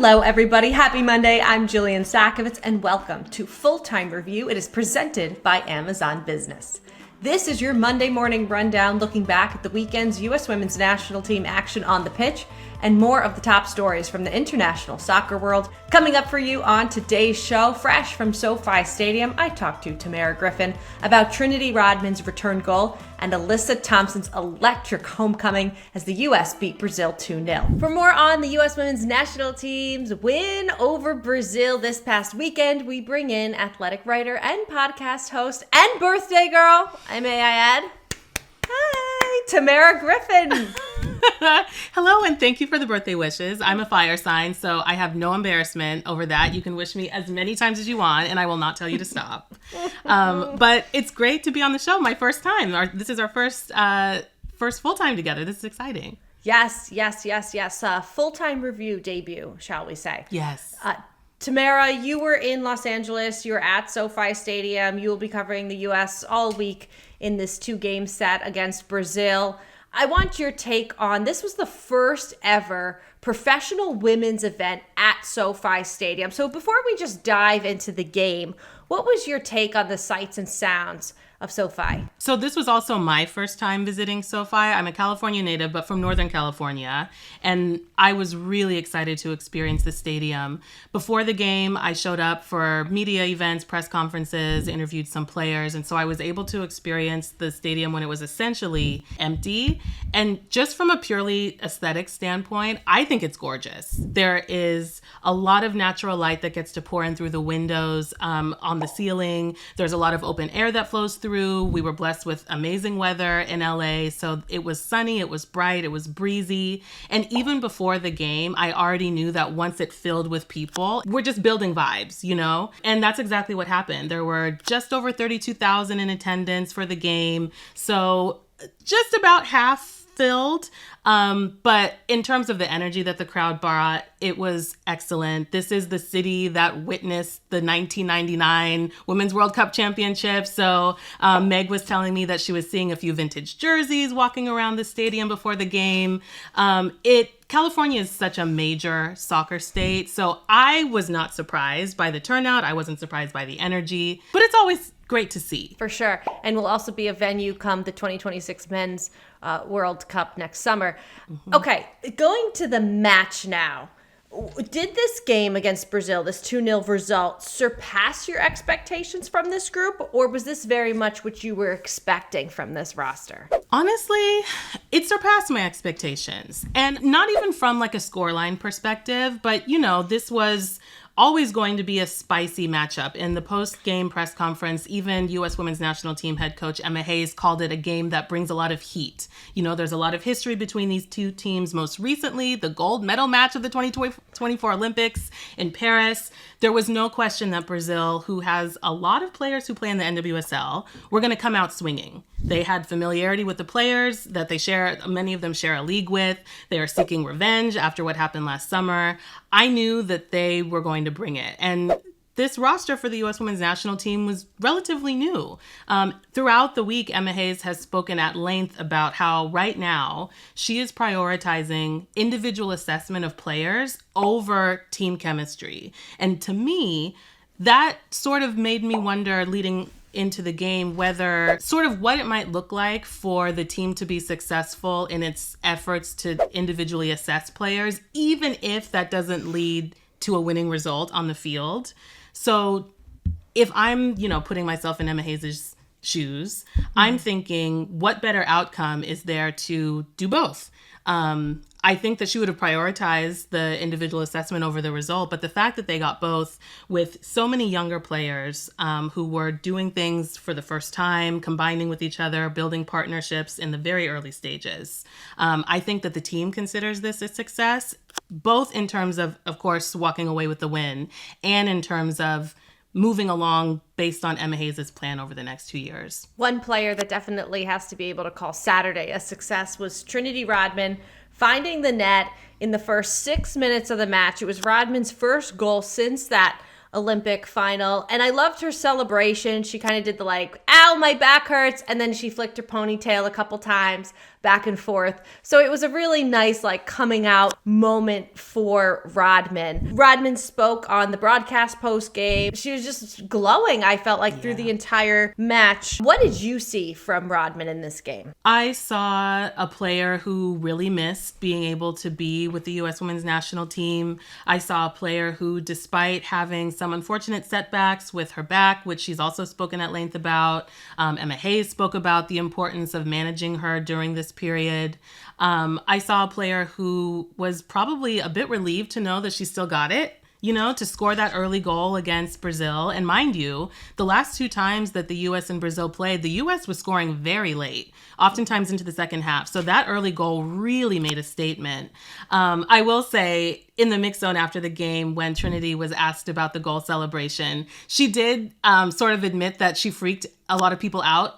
Hello, everybody. Happy Monday. I'm Jillian Sakovits, and welcome to Full-Time Review. It is presented by Amazon Business. This is your Monday morning rundown looking back at the weekend's U.S. Women's National Team action on the pitch and more of the top stories from the international soccer world. Coming up for you on today's show, fresh from SoFi Stadium, I talked to Tamerra Griffin about Trinity Rodman's return goal and Alyssa Thompson's electric homecoming as the U.S. beat Brazil 2-0. For more on the U.S. Women's National Team's win over Brazil this past weekend, we bring in athletic writer and podcast host and birthday girl, may I add, hi, Tamerra Griffin. Hello, and thank you for the birthday wishes. I'm a fire sign, so I have no embarrassment over that. You can wish me as many times as you want, and I will not tell you to stop. But it's great to be on the show. My first time. This is our first full time together. This is exciting. Yes. Full-time review debut, shall we say. Yes. Tamerra, you were in Los Angeles. You were at SoFi Stadium. You will be covering the U.S. all week in this 2-game set against Brazil. I want your take on, this was the first ever professional women's event at SoFi Stadium. So before we just dive into the game, what was your take on the sights and sounds of SoFi? So this was also my first time visiting SoFi. I'm a California native, but from Northern California. And I was really excited to experience the stadium. Before the game, I showed up for media events, press conferences, interviewed some players. And so I was able to experience the stadium when it was essentially empty. And just from a purely aesthetic standpoint, I think it's gorgeous. There is a lot of natural light that gets to pour in through the windows on the ceiling. There's a lot of open air that flows through. We were blessed with amazing weather in LA. So it was sunny, it was bright, it was breezy. And even before the game, I already knew that once it filled with people, we're just building vibes, you know? And that's exactly what happened. There were just over 32,000 in attendance for the game. So just about half filled. But in terms of the energy that the crowd brought, it was excellent. This is the city that witnessed the 1999 Women's World Cup Championship. So Meg was telling me that she was seeing a few vintage jerseys walking around the stadium before the game. California is such a major soccer state, so I was not surprised by the turnout. I wasn't surprised by the energy, but it's always great to see. For sure. And will also be a venue come the 2026 Men's World Cup next summer. Mm-hmm. Okay, going to the match now. Did this game against Brazil, this 2-0 result, surpass your expectations from this group? Or was this very much what you were expecting from this roster? Honestly, it surpassed my expectations. And not even from like a scoreline perspective, but you know, this was always going to be a spicy matchup. In the post-game press conference, even U.S. Women's National Team head coach Emma Hayes called it a game that brings a lot of heat. You know, there's a lot of history between these two teams. Most recently, the gold medal match of the 2024 Olympics in Paris. There was no question that Brazil, who has a lot of players who play in the NWSL, were going to come out swinging. They had familiarity with the players that they share. Many of them share a league with. They are seeking revenge after what happened last summer. I knew that they were going to bring it. And this roster for the U.S. Women's National Team was relatively new. Throughout the week, Emma Hayes has spoken at length about how right now she is prioritizing individual assessment of players over team chemistry. And to me, that sort of made me wonder leading into the game whether sort of what it might look like for the team to be successful in its efforts to individually assess players, even if that doesn't lead to a winning result on the field. So if I'm, putting myself in Emma Hayes' shoes, I'm thinking what better outcome is there to do both? I think that she would have prioritized the individual assessment over the result, but the fact that they got both with so many younger players who were doing things for the first time, combining with each other, building partnerships in the very early stages. I think that the team considers this a success, both in terms of course, walking away with the win, and in terms of moving along based on Emma Hayes' plan over the next 2 years. One player that definitely has to be able to call Saturday a success was Trinity Rodman, finding the net in the first 6 minutes of the match. It was Rodman's first goal since that Olympic final. And I loved her celebration. She kind of did the ow, my back hurts. And then she flicked her ponytail a couple times. back and forth. So it was a really nice coming out moment for Rodman. Rodman spoke on the broadcast post game. She was just glowing, I felt like, through the entire match. What did you see from Rodman in this game? I saw a player who really missed being able to be with the U.S. women's national team. I saw a player who, despite having some unfortunate setbacks with her back, which she's also spoken at length about, Emma Hayes spoke about the importance of managing her during this period. I saw a player who was probably a bit relieved to know that she still got it, to score that early goal against Brazil. And mind you, the last 2 times that the U.S. and Brazil played, the U.S. was scoring very late, oftentimes into the second half. So that early goal really made a statement. I will say, in the mix zone after the game, when Trinity was asked about the goal celebration, she did sort of admit that she freaked a lot of people out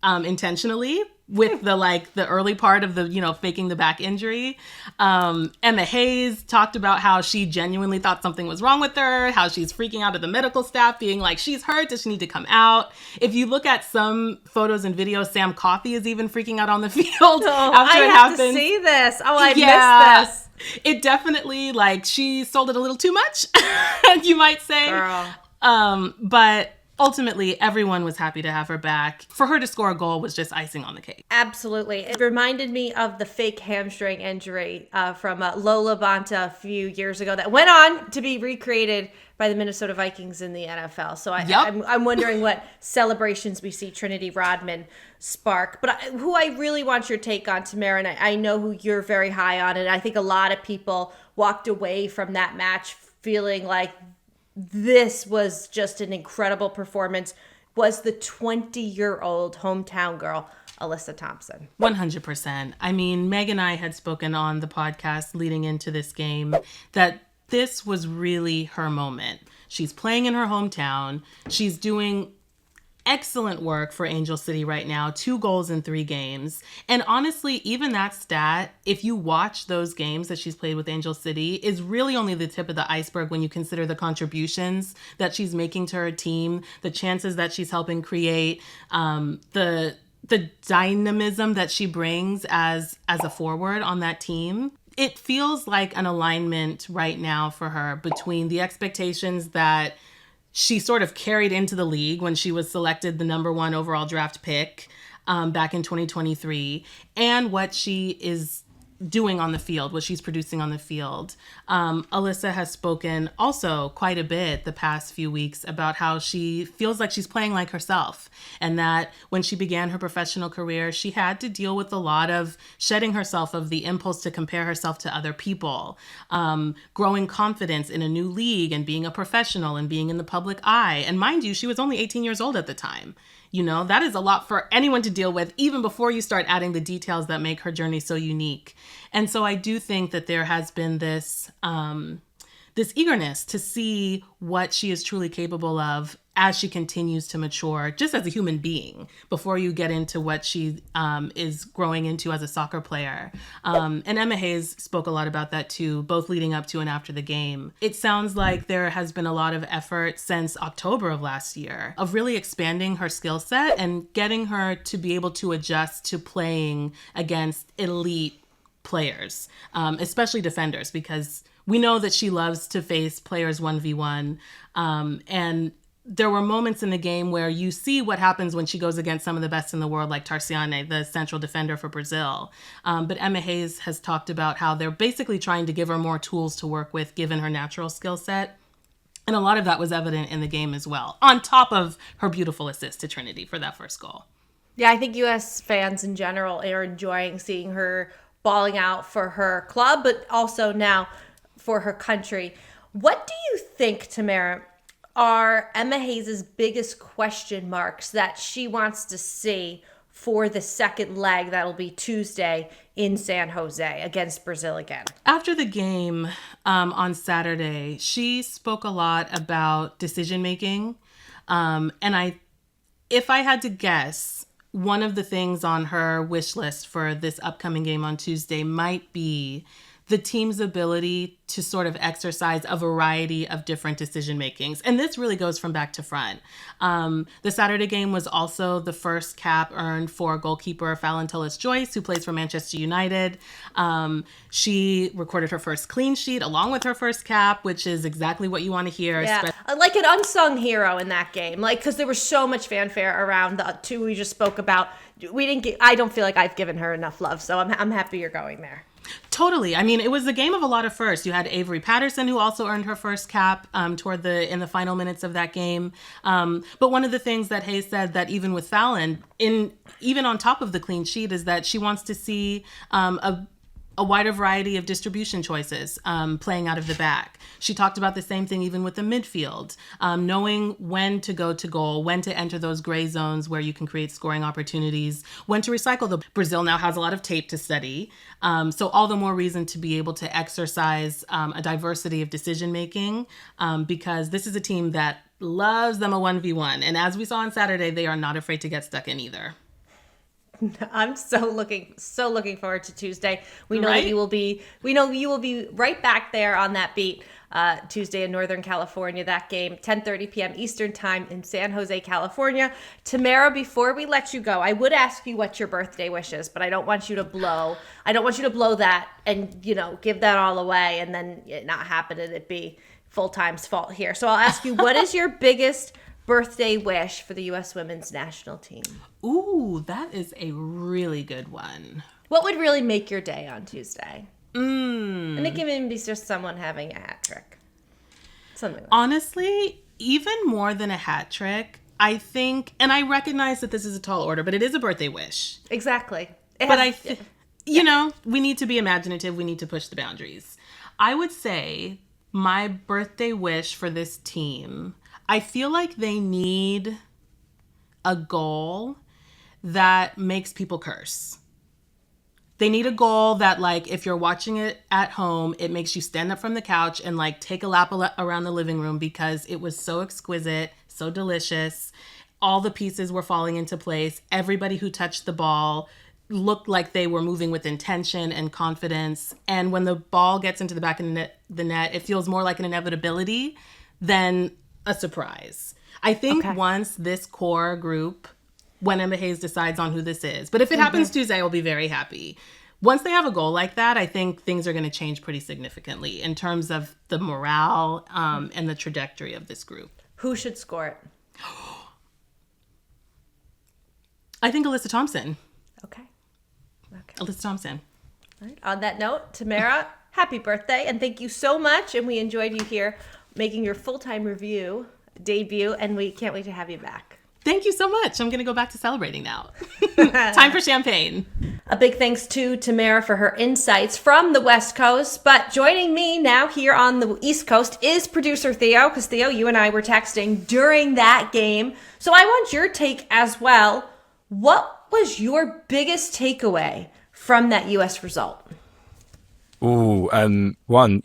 unintentionally with the early part of the, faking the back injury. Emma Hayes talked about how she genuinely thought something was wrong with her, how she's freaking out at the medical staff, being like, she's hurt, does she need to come out? If you look at some photos and videos, Sam Coffey is even freaking out on the field after it happened. I have to see this. I missed this. It definitely, she sold it a little too much, you might say. Girl. But ultimately, everyone was happy to have her back. For her to score a goal was just icing on the cake. Absolutely. It reminded me of the fake hamstring injury from Lola Bonta a few years ago that went on to be recreated by the Minnesota Vikings in the NFL. So I'm wondering what celebrations we see Trinity Rodman spark. But who I really want your take on, Tamerra, and I know who you're very high on, and I think a lot of people walked away from that match feeling like this was just an incredible performance, was the 20-year-old hometown girl, Alyssa Thompson. 100%. I mean, Meg and I had spoken on the podcast leading into this game that this was really her moment. She's playing in her hometown. She's doing excellent work for Angel City right now, 2 goals in 3 games. And honestly, even that stat, if you watch those games that she's played with Angel City, is really only the tip of the iceberg when you consider the contributions that she's making to her team, the chances that she's helping create, the dynamism that she brings as a forward on that team. It feels like an alignment right now for her between the expectations that she sort of carried into the league when she was selected the number 1 overall draft pick back in 2023, and what she is doing on the field, what she's producing on the field. Alyssa has spoken also quite a bit the past few weeks about how she feels like she's playing like herself, and that when she began her professional career, she had to deal with a lot of shedding herself of the impulse to compare herself to other people, growing confidence in a new league and being a professional and being in the public eye. And mind you, she was only 18 years old at the time. That is a lot for anyone to deal with, even before you start adding the details that make her journey so unique. And so I do think that there has been this eagerness to see what she is truly capable of as she continues to mature, just as a human being, before you get into what she is growing into as a soccer player. And Emma Hayes spoke a lot about that too, both leading up to and after the game. It sounds like there has been a lot of effort since October of last year of really expanding her skill set and getting her to be able to adjust to playing against elite players, especially defenders, because we know that she loves to face players 1v1. And there were moments in the game where you see what happens when she goes against some of the best in the world, like Tarciane, the central defender for Brazil. But Emma Hayes has talked about how they're basically trying to give her more tools to work with, given her natural skill set. And a lot of that was evident in the game as well, on top of her beautiful assist to Trinity for that first goal. Yeah, I think U.S. fans in general are enjoying seeing her balling out for her club, but also now for her country. What do you think, Tamerra, are Emma Hayes' biggest question marks that she wants to see for the second leg that'll be Tuesday in San Jose against Brazil again? After the game on Saturday, she spoke a lot about decision making. If I had to guess, one of the things on her wish list for this upcoming game on Tuesday might be the team's ability to sort of exercise a variety of different decision makings. And this really goes from back to front. The Saturday game was also the first cap earned for goalkeeper Fallon Tullis-Joyce, who plays for Manchester United. She recorded her first clean sheet along with her first cap, which is exactly what you want to hear. Yeah, like an unsung hero in that game, like, because there was so much fanfare around the two we just spoke about. I don't feel like I've given her enough love, so I'm happy you're going there. Totally. I mean, it was a game of a lot of firsts. You had Avery Patterson, who also earned her first cap in the final minutes of that game. But one of the things that Hayes said, that even with Fallon, even on top of the clean sheet, is that she wants to see a wider variety of distribution choices playing out of the back. She talked about the same thing even with the midfield, knowing when to go to goal, when to enter those gray zones where you can create scoring opportunities, when to recycle the. Brazil now has a lot of tape to study. So all the more reason to be able to exercise a diversity of decision making, because this is a team that loves them a 1v1. And as we saw on Saturday, they are not afraid to get stuck in either. I'm so looking forward to Tuesday. We know Right? that you will be right back there on that beat Tuesday in Northern California. That game, 10:30 p.m. Eastern Time in San Jose, California. Tamerra, before we let you go, I would ask you what your birthday wish is, but I don't want you to blow that and give that all away and then it not happen and it be full-time's fault here. So I'll ask you, what is your biggest birthday wish for the U.S. women's national team? Ooh, that is a really good one. What would really make your day on Tuesday? And it can even be just someone having a hat trick. Something like that. Honestly, even more than a hat trick, I think, and I recognize that this is a tall order, but it is a birthday wish. Exactly. We need to be imaginative. We need to push the boundaries. I would say my birthday wish for this team, I feel like they need a goal that makes people curse. They need a goal that, like, if you're watching it at home, it makes you stand up from the couch and, like, take a lap around the living room because it was so exquisite, so delicious. All the pieces were falling into place. Everybody who touched the ball looked like they were moving with intention and confidence. And when the ball gets into the back of the net, it feels more like an inevitability than a surprise. I think once this core group, when Emma Hayes decides on who this is, but if it happens Tuesday, I'll be very happy. Once they have a goal like that, I think things are going to change pretty significantly in terms of the morale and the trajectory of this group. Who should score it? I think Alyssa Thompson. Okay. Alyssa Thompson. All right. On that note, Tamerra, happy birthday, and thank you so much. And we enjoyed you here making your full-time review debut, and we can't wait to have you back. Thank you so much. I'm going to go back to celebrating now. Time for champagne. A big thanks to Tamerra for her insights from the West Coast. But joining me now here on the East Coast is producer Theo, because Theo, you and I were texting during that game. So I want your take as well. What was your biggest takeaway from that U.S. result? Ooh, one,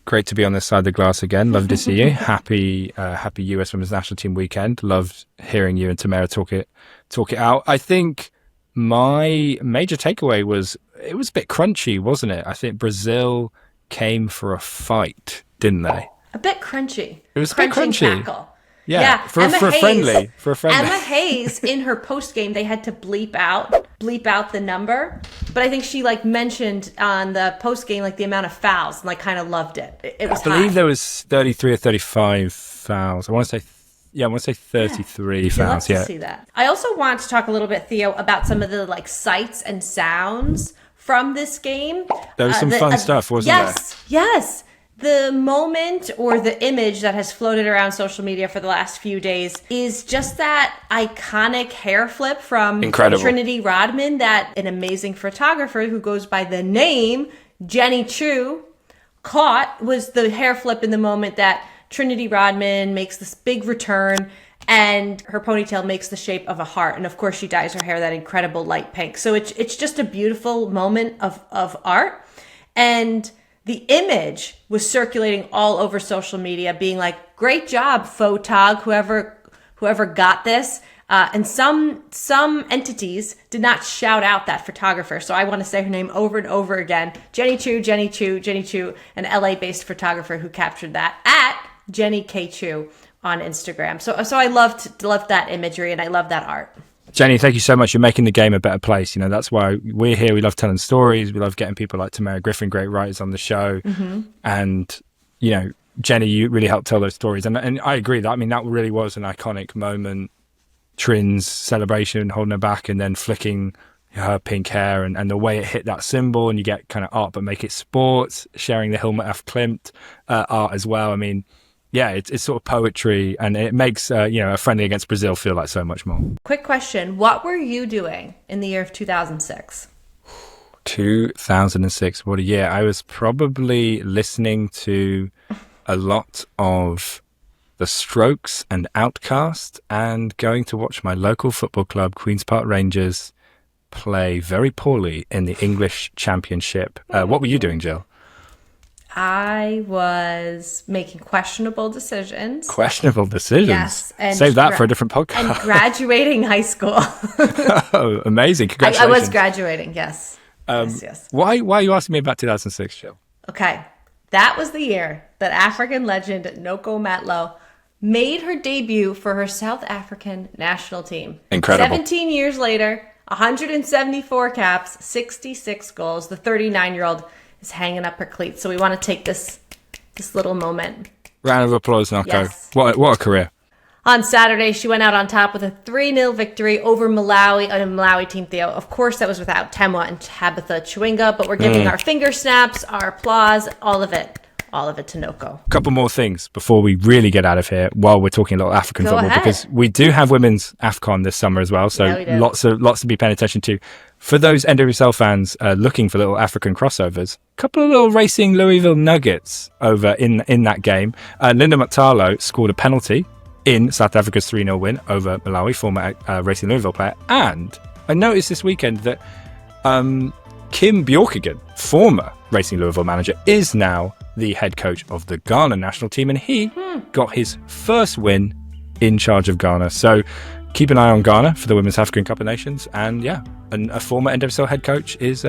great to be on this side of the glass again. Love to see you. Happy US Women's National Team weekend. Loved hearing you and Tamerra talk it out. I think my major takeaway was it was a bit crunchy, wasn't it? I think Brazil came for a fight, didn't they? A bit crunchy. It was a bit crunchy. Tackle. Yeah, for a friendly. Emma Hayes, in her post game, they had to bleep out the number, but I think she mentioned on the post game the amount of fouls and kind of loved it. It was I believe high. there was 33 or 35 fouls. I want to say 33 fouls. Let's see that. I also want to talk a little bit, Theo, about some of the sights and sounds from this game. There was some fun stuff, wasn't there? Yes. The moment or the image that has floated around social media for the last few days is just that iconic hair flip from Trinity Rodman that an amazing photographer who goes by the name Jenny Chu caught. Was the hair flip in the moment that Trinity Rodman makes this big return and her ponytail makes the shape of a heart. And of course she dyes her hair that incredible light pink. So it's just a beautiful moment of art. And the image was circulating all over social media, being great job, photog, whoever got this. And some entities did not shout out that photographer. So I want to say her name over and over again. Jenny Chu, an LA-based photographer who captured that at Jenny K. Chu on Instagram. So I loved that imagery and I love that art. Jenny, thank you so much. You're making the game a better place. That's why we're here. We love telling stories. We love getting people like Tamerra Griffin, great writers, on the show. Mm-hmm. And, Jenny, you really helped tell those stories. And I agree that really was an iconic moment. Trin's celebration, holding her back and then flicking her pink hair and the way it hit that symbol, and you get kind of art but make it sports, sharing the Hilma F. Klimt art as well. It's sort of poetry, and it makes a friendly against Brazil feel like so much more. Quick question. What were you doing in the year of 2006? 2006, what a year. I was probably listening to a lot of The Strokes and Outcast and going to watch my local football club, Queen's Park Rangers, play very poorly in the English Championship. What were you doing, Jill? I was making questionable decisions. Questionable decisions? Yes. And save that for a different podcast. And graduating high school. Oh, amazing. Congratulations. I was graduating, yes. Yes. Why are you asking me about 2006, Jill? Okay. That was the year that African legend Noko Matlow made her debut for her South African national team. Incredible. 17 years later, 174 caps, 66 goals. The 39-year-old is hanging up her cleats. So we want to take this little moment. Round of applause, Noko. Yes. What a career. On Saturday, she went out on top with a 3-0 victory over Malawi, a Malawi team, Theo. Of course, that was without Temwa and Tabitha Chewinga, but we're giving our finger snaps, our applause, all of it to Noko. A couple more things before we really get out of here while we're talking a lot of African football, because we do have women's AFCON this summer as well, so lots to be paying attention to. For those NWSL fans looking for little African crossovers, a couple of little Racing Louisville nuggets over in that game. Linda Matalo scored a penalty in South Africa's 3-0 win over Malawi, former Racing Louisville player. And I noticed this weekend that Kim Bjorkigan, former Racing Louisville manager, is now the head coach of the Ghana national team, and he got his first win in charge of Ghana. So keep an eye on Ghana for the Women's African Cup of Nations, and a former NWSL head coach is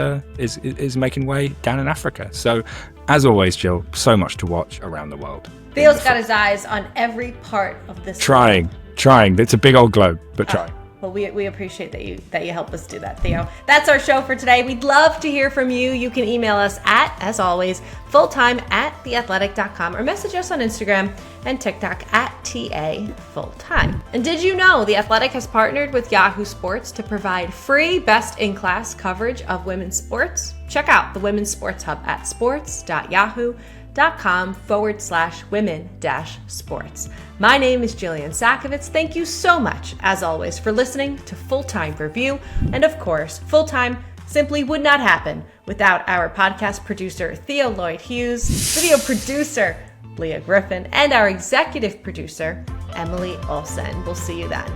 making way down in Africa. So as always, Jill, so much to watch around the world. Theo's got his eyes on every part of this. Trying. It's a big old globe, but trying. Well, we appreciate that you help us do that, Theo. That's our show for today. We'd love to hear from you. You can email us as always, fulltime@theathletic.com, or message us on Instagram and TikTok @TA_fulltime. And did you know The Athletic has partnered with Yahoo Sports to provide free best-in-class coverage of women's sports? Check out the Women's Sports Hub at sports.yahoo.com/women-sports. My name is Jillian Sakovits. Thank you so much, as always, for listening to Full Time Review. And of course, Full Time simply would not happen without our podcast producer, Theo Lloyd Hughes, video producer, Leah Griffin, and our executive producer, Emily Olsen. We'll see you then.